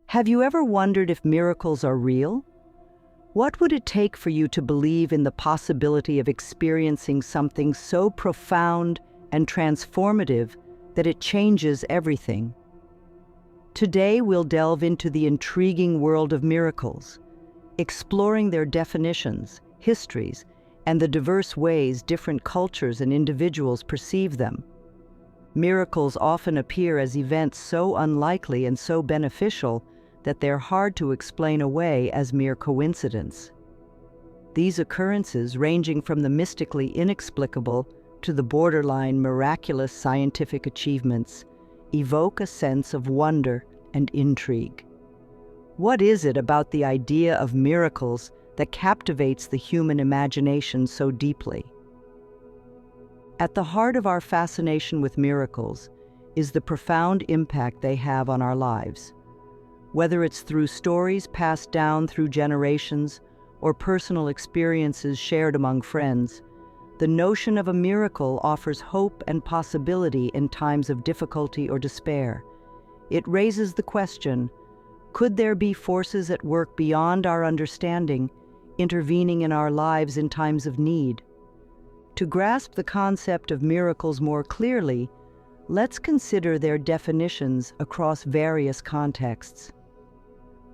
Have you ever wondered if miracles are real? What would it take for you to believe in the possibility of experiencing something so profound and transformative that it changes everything? Today we'll delve into the intriguing world of miracles, exploring their definitions, histories, and the diverse ways different cultures and individuals perceive them. Miracles often appear as events so unlikely and so beneficial that they're hard to explain away as mere coincidence. These occurrences, ranging from the mystically inexplicable to the borderline miraculous scientific achievements, evoke a sense of wonder and intrigue. What is it about the idea of miracles that captivates the human imagination so deeply? At the heart of our fascination with miracles is the profound impact they have on our lives. Whether it's through stories passed down through generations or personal experiences shared among friends, the notion of a miracle offers hope and possibility in times of difficulty or despair. It raises the question, could there be forces at work beyond our understanding, intervening in our lives in times of need? To grasp the concept of miracles more clearly, let's consider their definitions across various contexts.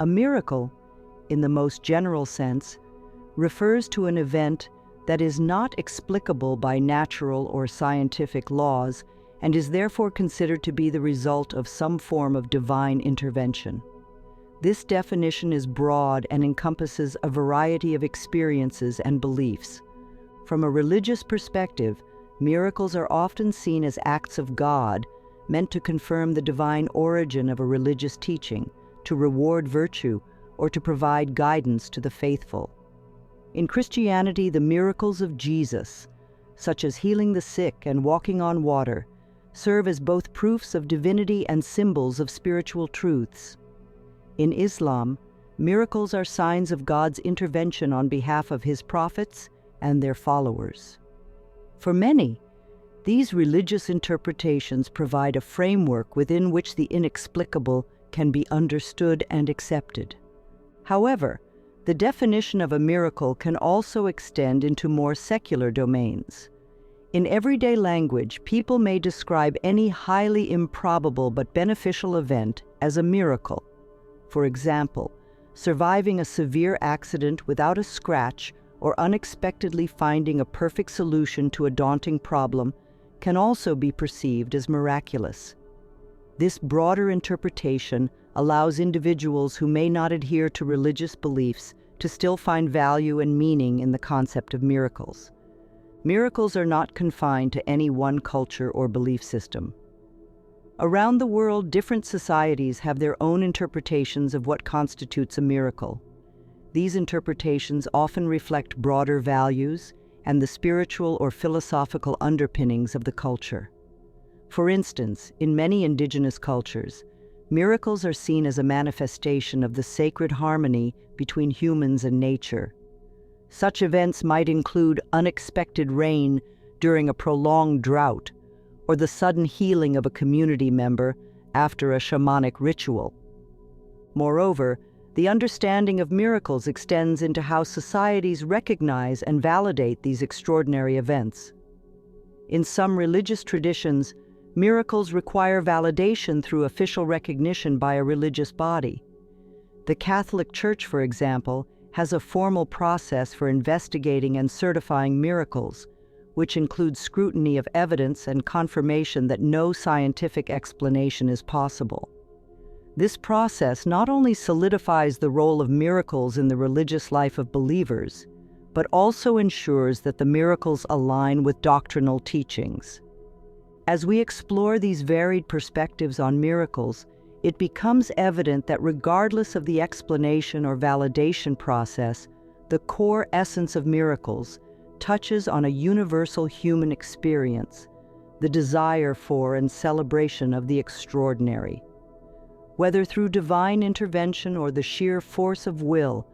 A miracle, in the most general sense, refers to an event that is not explicable by natural or scientific laws and is therefore considered to be the result of some form of divine intervention. This definition is broad and encompasses a variety of experiences and beliefs. From a religious perspective, miracles are often seen as acts of God, meant to confirm the divine origin of a religious teaching, to reward virtue, or to provide guidance to the faithful. In Christianity, the miracles of Jesus, such as healing the sick and walking on water, serve as both proofs of divinity and symbols of spiritual truths. In Islam, miracles are signs of God's intervention on behalf of His prophets and their followers. For many, these religious interpretations provide a framework within which the inexplicable can be understood and accepted. However, the definition of a miracle can also extend into more secular domains. In everyday language, people may describe any highly improbable but beneficial event as a miracle. For example, surviving a severe accident without a scratch or unexpectedly finding a perfect solution to a daunting problem can also be perceived as miraculous. This broader interpretation allows individuals who may not adhere to religious beliefs to still find value and meaning in the concept of miracles. Miracles are not confined to any one culture or belief system. Around the world, different societies have their own interpretations of what constitutes a miracle. These interpretations often reflect broader values and the spiritual or philosophical underpinnings of the culture. For instance, in many indigenous cultures, miracles are seen as a manifestation of the sacred harmony between humans and nature. Such events might include unexpected rain during a prolonged drought, or the sudden healing of a community member after a shamanic ritual. Moreover, the understanding of miracles extends into how societies recognize and validate these extraordinary events. In some religious traditions, miracles require validation through official recognition by a religious body. The Catholic Church, for example, has a formal process for investigating and certifying miracles, which includes scrutiny of evidence and confirmation that no scientific explanation is possible. This process not only solidifies the role of miracles in the religious life of believers, but also ensures that the miracles align with doctrinal teachings. As we explore these varied perspectives on miracles, it becomes evident that regardless of the explanation or validation process, the core essence of miracles touches on a universal human experience, the desire for and celebration of the extraordinary. Whether through divine intervention or the sheer force of will,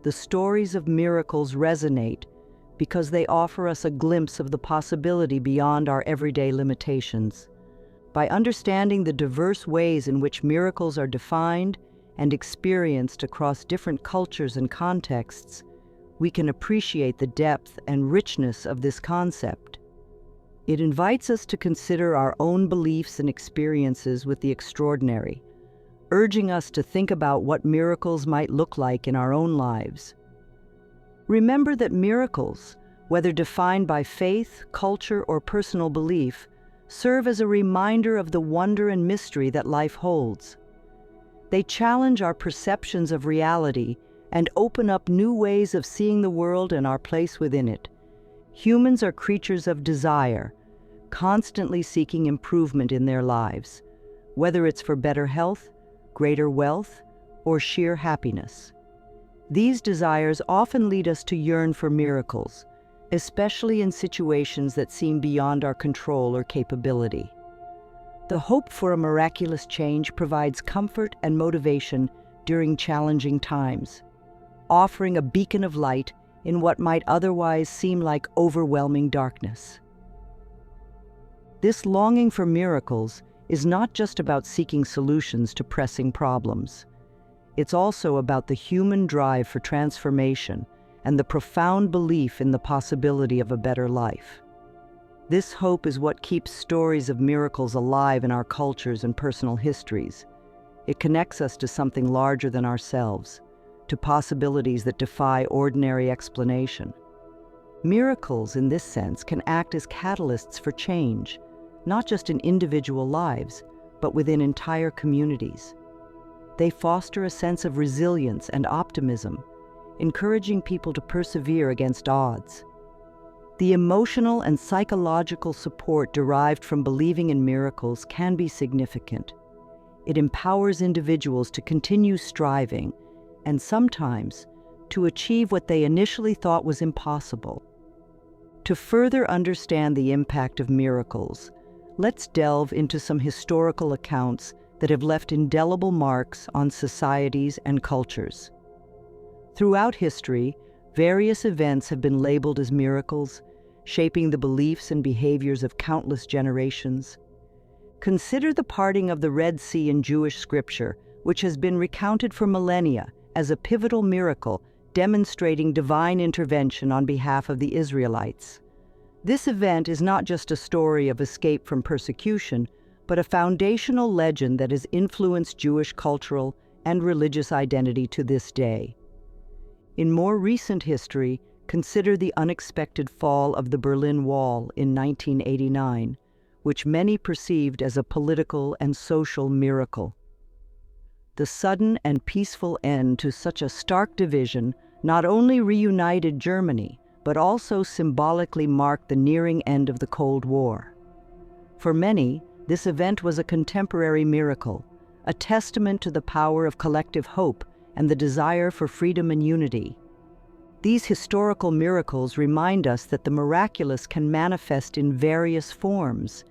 the stories of miracles resonate because they offer us a glimpse of the possibility beyond our everyday limitations. By understanding the diverse ways in which miracles are defined and experienced across different cultures and contexts, we can appreciate the depth and richness of this concept. It invites us to consider our own beliefs and experiences with the extraordinary, urging us to think about what miracles might look like in our own lives. Remember that miracles, whether defined by faith, culture, or personal belief, serve as a reminder of the wonder and mystery that life holds. They challenge our perceptions of reality and open up new ways of seeing the world and our place within it. Humans are creatures of desire, constantly seeking improvement in their lives, whether it's for better health, greater wealth, or sheer happiness. These desires often lead us to yearn for miracles, especially in situations that seem beyond our control or capability. The hope for a miraculous change provides comfort and motivation during challenging times, offering a beacon of light in what might otherwise seem like overwhelming darkness. This longing for miracles is not just about seeking solutions to pressing problems. It's also about the human drive for transformation and the profound belief in the possibility of a better life. This hope is what keeps stories of miracles alive in our cultures and personal histories. It connects us to something larger than ourselves, to possibilities that defy ordinary explanation. Miracles, in this sense, can act as catalysts for change, not just in individual lives, but within entire communities. They foster a sense of resilience and optimism, encouraging people to persevere against odds. The emotional and psychological support derived from believing in miracles can be significant. It empowers individuals to continue striving and sometimes to achieve what they initially thought was impossible. To further understand the impact of miracles, let's delve into some historical accounts that have left indelible marks on societies and cultures. Throughout history, various events have been labeled as miracles, shaping the beliefs and behaviors of countless generations. Consider the parting of the Red Sea in Jewish scripture, which has been recounted for millennia as a pivotal miracle demonstrating divine intervention on behalf of the Israelites. This event is not just a story of escape from persecution, but a foundational legend that has influenced Jewish cultural and religious identity to this day. In more recent history, consider the unexpected fall of the Berlin Wall in 1989, which many perceived as a political and social miracle. The sudden and peaceful end to such a stark division not only reunited Germany, but also symbolically marked the nearing end of the Cold War. For many, this event was a contemporary miracle, a testament to the power of collective hope and the desire for freedom and unity. These historical miracles remind us that the miraculous can manifest in various forms,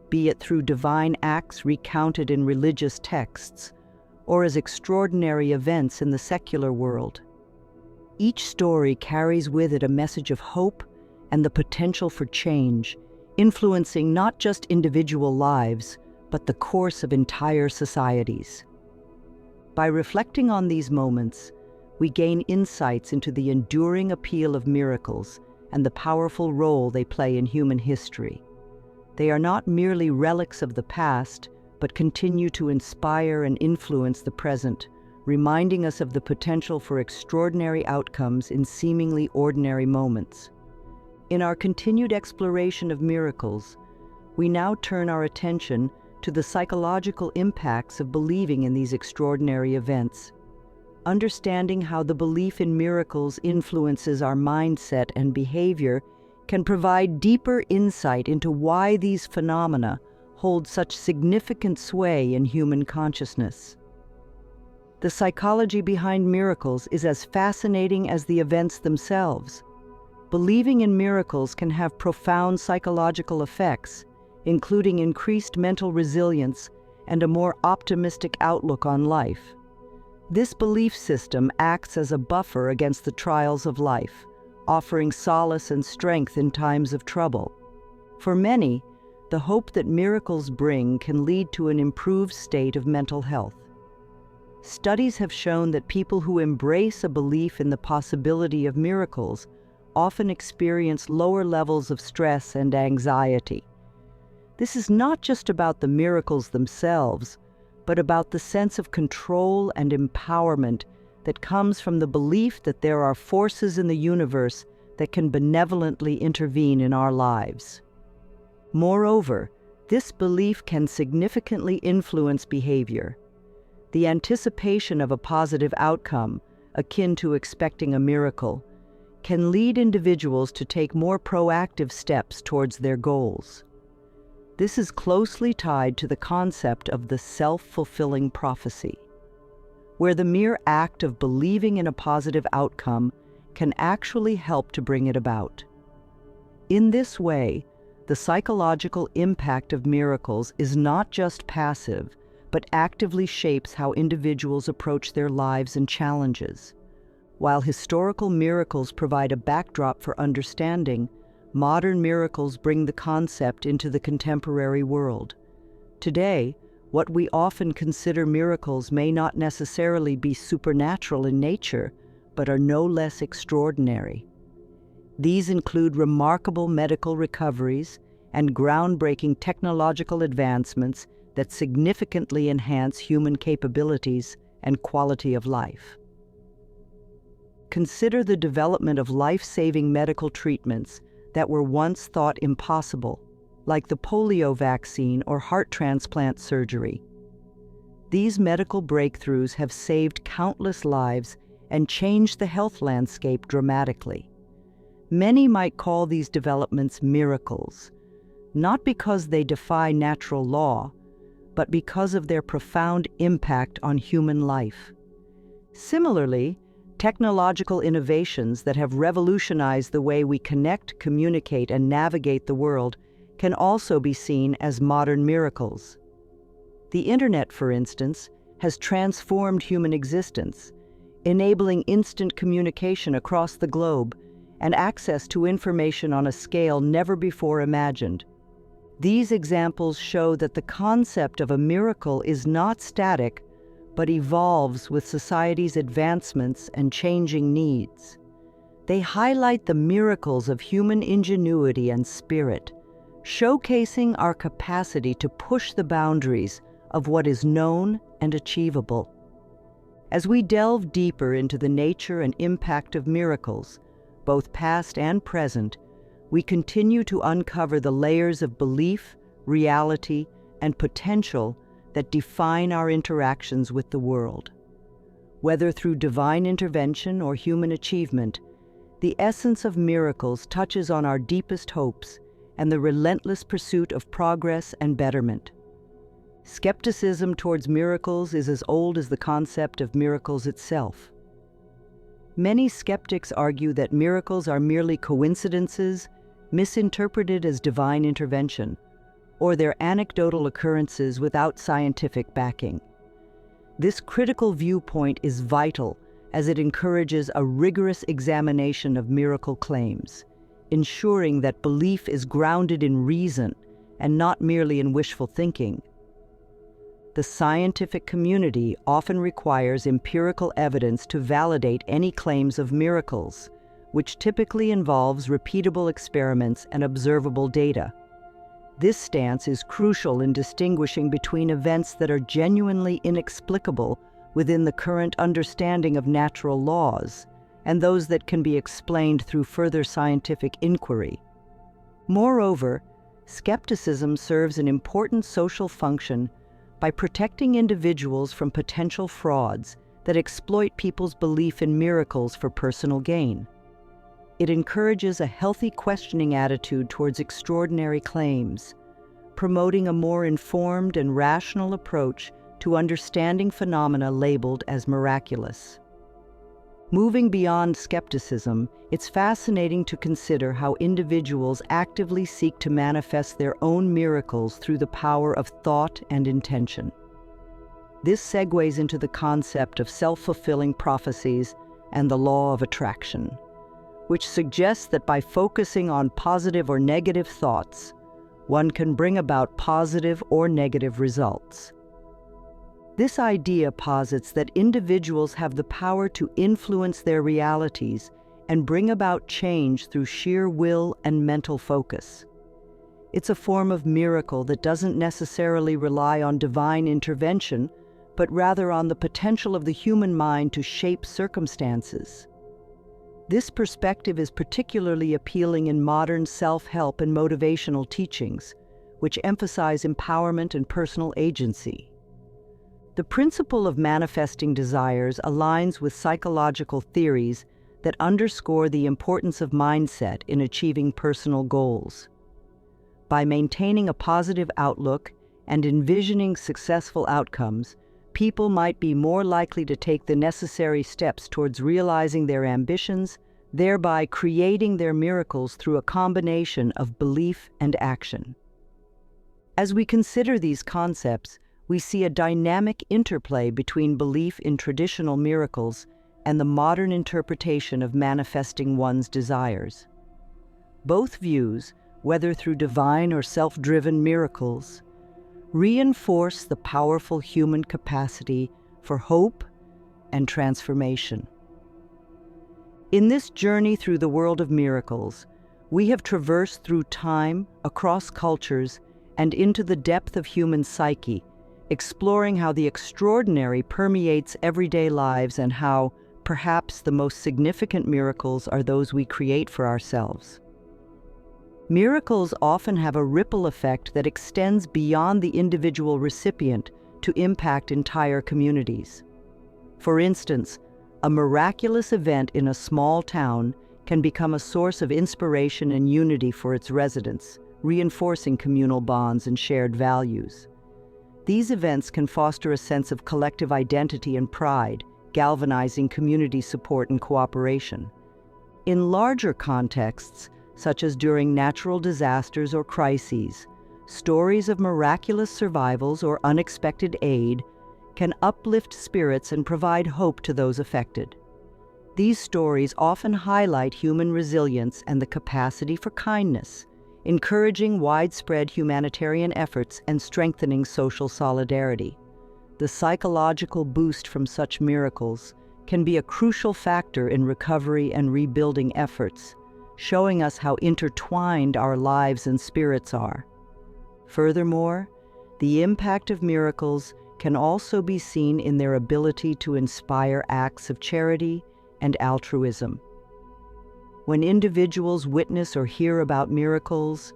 be it through divine acts recounted in religious texts, or as extraordinary events in the secular world. Each story carries with it a message of hope and the potential for change, influencing not just individual lives, but the course of entire societies. By reflecting on these moments, we gain insights into the enduring appeal of miracles and the powerful role they play in human history. They are not merely relics of the past, but continue to inspire and influence the present, reminding us of the potential for extraordinary outcomes in seemingly ordinary moments. In our continued exploration of miracles, we now turn our attention to the psychological impacts of believing in these extraordinary events. Understanding how the belief in miracles influences our mindset and behavior can provide deeper insight into why these phenomena hold such significant sway in human consciousness. The psychology behind miracles is as fascinating as the events themselves. Believing in miracles can have profound psychological effects, including increased mental resilience and a more optimistic outlook on life. This belief system acts as a buffer against the trials of life, offering solace and strength in times of trouble. For many, the hope that miracles bring can lead to an improved state of mental health. Studies have shown that people who embrace a belief in the possibility of miracles often experience lower levels of stress and anxiety. This is not just about the miracles themselves, but about the sense of control and empowerment that comes from the belief that there are forces in the universe that can benevolently intervene in our lives. Moreover, this belief can significantly influence behavior. The anticipation of a positive outcome, akin to expecting a miracle, can lead individuals to take more proactive steps towards their goals. This is closely tied to the concept of the self-fulfilling prophecy, where the mere act of believing in a positive outcome can actually help to bring it about. In this way, the psychological impact of miracles is not just passive, but actively shapes how individuals approach their lives and challenges. While historical miracles provide a backdrop for understanding, modern miracles bring the concept into the contemporary world. Today, what we often consider miracles may not necessarily be supernatural in nature, but are no less extraordinary. These include remarkable medical recoveries and groundbreaking technological advancements that significantly enhance human capabilities and quality of life. Consider the development of life-saving medical treatments that were once thought impossible, like the polio vaccine or heart transplant surgery. These medical breakthroughs have saved countless lives and changed the health landscape dramatically. Many might call these developments miracles, not because they defy natural law, but because of their profound impact on human life. Similarly, technological innovations that have revolutionized the way we connect, communicate, and navigate the world can also be seen as modern miracles. The Internet, for instance, has transformed human existence, enabling instant communication across the globe and access to information on a scale never before imagined. These examples show that the concept of a miracle is not static, but evolves with society's advancements and changing needs. They highlight the miracles of human ingenuity and spirit, showcasing our capacity to push the boundaries of what is known and achievable. As we delve deeper into the nature and impact of miracles, both past and present, we continue to uncover the layers of belief, reality, and potential that define our interactions with the world. Whether through divine intervention or human achievement, the essence of miracles touches on our deepest hopes and the relentless pursuit of progress and betterment. Skepticism towards miracles is as old as the concept of miracles itself. Many skeptics argue that miracles are merely coincidences, misinterpreted as divine intervention, or they're anecdotal occurrences without scientific backing. This critical viewpoint is vital as it encourages a rigorous examination of miracle claims, ensuring that belief is grounded in reason and not merely in wishful thinking. The scientific community often requires empirical evidence to validate any claims of miracles, which typically involves repeatable experiments and observable data. This stance is crucial in distinguishing between events that are genuinely inexplicable within the current understanding of natural laws and those that can be explained through further scientific inquiry. Moreover, skepticism serves an important social function by protecting individuals from potential frauds that exploit people's belief in miracles for personal gain. It encourages a healthy questioning attitude towards extraordinary claims, promoting a more informed and rational approach to understanding phenomena labeled as miraculous. Moving beyond skepticism, it's fascinating to consider how individuals actively seek to manifest their own miracles through the power of thought and intention. This segues into the concept of self-fulfilling prophecies and the law of attraction, which suggests that by focusing on positive or negative thoughts, one can bring about positive or negative results. This idea posits that individuals have the power to influence their realities and bring about change through sheer will and mental focus. It's a form of miracle that doesn't necessarily rely on divine intervention, but rather on the potential of the human mind to shape circumstances. This perspective is particularly appealing in modern self-help and motivational teachings, which emphasize empowerment and personal agency. The principle of manifesting desires aligns with psychological theories that underscore the importance of mindset in achieving personal goals. By maintaining a positive outlook and envisioning successful outcomes, people might be more likely to take the necessary steps towards realizing their ambitions, thereby creating their miracles through a combination of belief and action. As we consider these concepts, we see a dynamic interplay between belief in traditional miracles and the modern interpretation of manifesting one's desires. Both views, whether through divine or self-driven miracles, reinforce the powerful human capacity for hope and transformation. In this journey through the world of miracles, we have traversed through time, across cultures, and into the depth of human psyche, exploring how the extraordinary permeates everyday lives and how, perhaps, the most significant miracles are those we create for ourselves. Miracles often have a ripple effect that extends beyond the individual recipient to impact entire communities. For instance, a miraculous event in a small town can become a source of inspiration and unity for its residents, reinforcing communal bonds and shared values. These events can foster a sense of collective identity and pride, galvanizing community support and cooperation. In larger contexts, such as during natural disasters or crises, stories of miraculous survivals or unexpected aid can uplift spirits and provide hope to those affected. These stories often highlight human resilience and the capacity for kindness, encouraging widespread humanitarian efforts and strengthening social solidarity. The psychological boost from such miracles can be a crucial factor in recovery and rebuilding efforts, showing us how intertwined our lives and spirits are. Furthermore, the impact of miracles can also be seen in their ability to inspire acts of charity and altruism. When individuals witness or hear about miracles,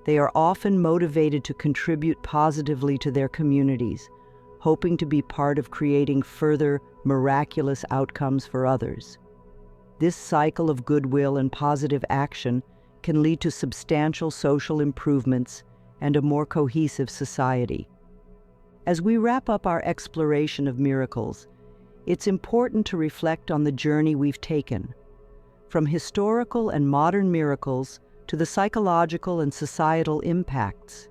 they are often motivated to contribute positively to their communities, hoping to be part of creating further miraculous outcomes for others. This cycle of goodwill and positive action can lead to substantial social improvements and a more cohesive society. As we wrap up our exploration of miracles, it's important to reflect on the journey we've taken. From historical and modern miracles to the psychological and societal impacts,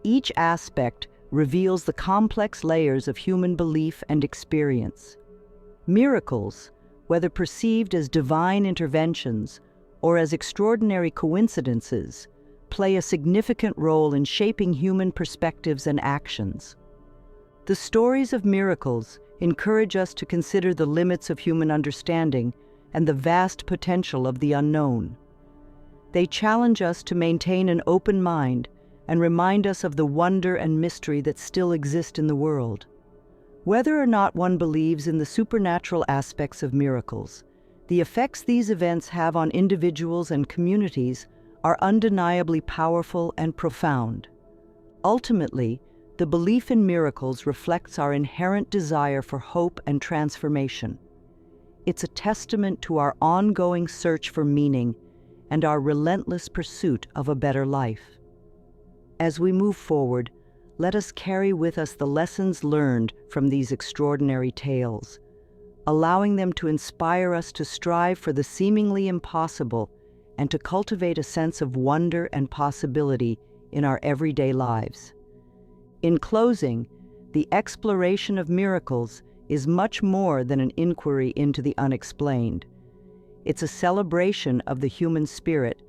each aspect reveals the complex layers of human belief and experience. Miracles, whether perceived as divine interventions or as extraordinary coincidences, play a significant role in shaping human perspectives and actions. The stories of miracles encourage us to consider the limits of human understanding and the vast potential of the unknown. They challenge us to maintain an open mind and remind us of the wonder and mystery that still exist in the world. Whether or not one believes in the supernatural aspects of miracles, the effects these events have on individuals and communities are undeniably powerful and profound. Ultimately, the belief in miracles reflects our inherent desire for hope and transformation. It's a testament to our ongoing search for meaning and our relentless pursuit of a better life. As we move forward, let us carry with us the lessons learned from these extraordinary tales, allowing them to inspire us to strive for the seemingly impossible and to cultivate a sense of wonder and possibility in our everyday lives. In closing, the exploration of miracles is much more than an inquiry into the unexplained. It's a celebration of the human spirit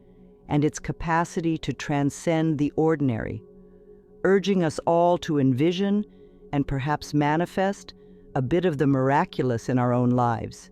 and its capacity to transcend the ordinary, urging us all to envision, and perhaps manifest a bit of the miraculous in our own lives.